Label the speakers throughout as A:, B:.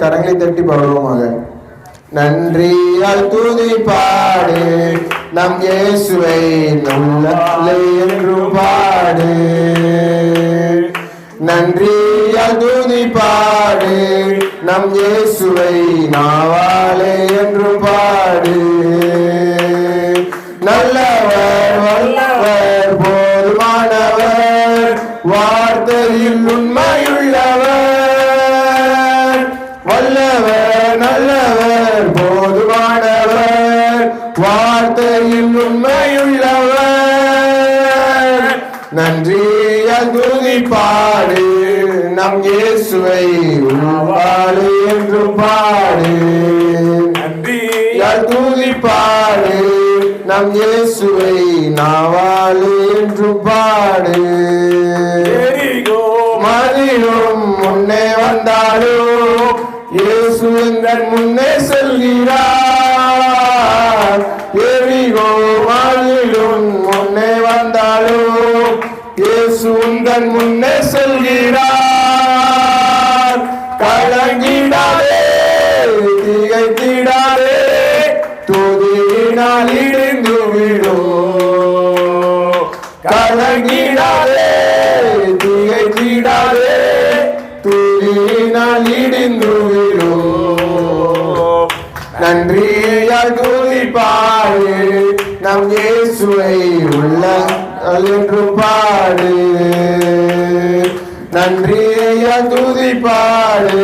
A: கரங்களை தட்டி பாடுவோமாக. நன்றியால் துதி பாடு நம் இயேசுவை நல்லே என்று பாடு. நன்றியால் துதி பாடு நம் இயேசுவை நாவாலே என்று பாடு. நல்லவர் வல்லவர் போதுமானவர் வார்த்தையில் உண்மையுள்ளவர். வல்லவர் நல்லவர் போதுமானவர் வார்த்தையில் உண்மையுள்ளவர். நன்றியால் துதி பாடு நம் இயேசுவை நாவாலே என்று பாடு. நன்றியால் துதி பாடு நம் இயேசுவை நாவாலே என்று பாடு. மதிலும் முன்னே வந்தாலும் இயேசு எங்கள் முன்னே செல்கிறார். எரிகோ மதிலும் முன்னே வந்தாலும் இயேசு உங்கள் முன்னே செல்கிறார். கலங்கிடாதே திகைத்திடாதே துதியினால் இடிந்து விடும். கலங்கிடாதே திகைத்திடாதே துதியினால் இடிந்து விடும். நன்றியால் துதி பாடு நம் இயேசுவை உள்ளங்கள் என்று பாடு. நன்றியால் துதி பாடு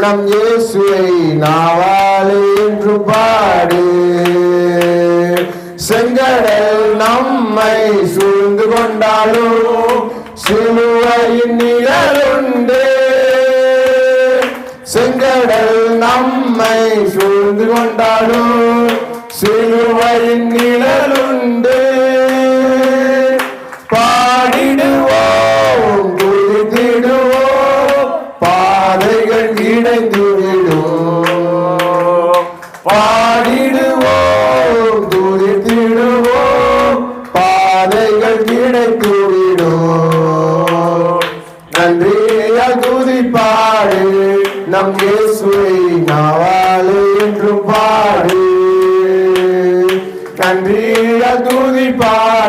A: நம் இயேசுவை நாவாலே என்று பாடு. செங்கடல் நம்மை சூழ்ந்து கொண்டாலும் சிலுவையின் நிழலுண்டு. செங்கடல் நம்மை சூழ்ந்து கொண்டாலும் சிலுவையின் நிழலுண்டு. பாடிடுவோம் துதித்திடுவோம் பாதைகள் கிடைத்துவிடும். பாடிடுவோம் துதித்திடுவோம் பாதைகள் கிடைத்துவிடும். நன்றியால் துதி பாடு நம் இயேசுவை நாவாலே என்று பாடு. நன்றியால் துதி பாடு.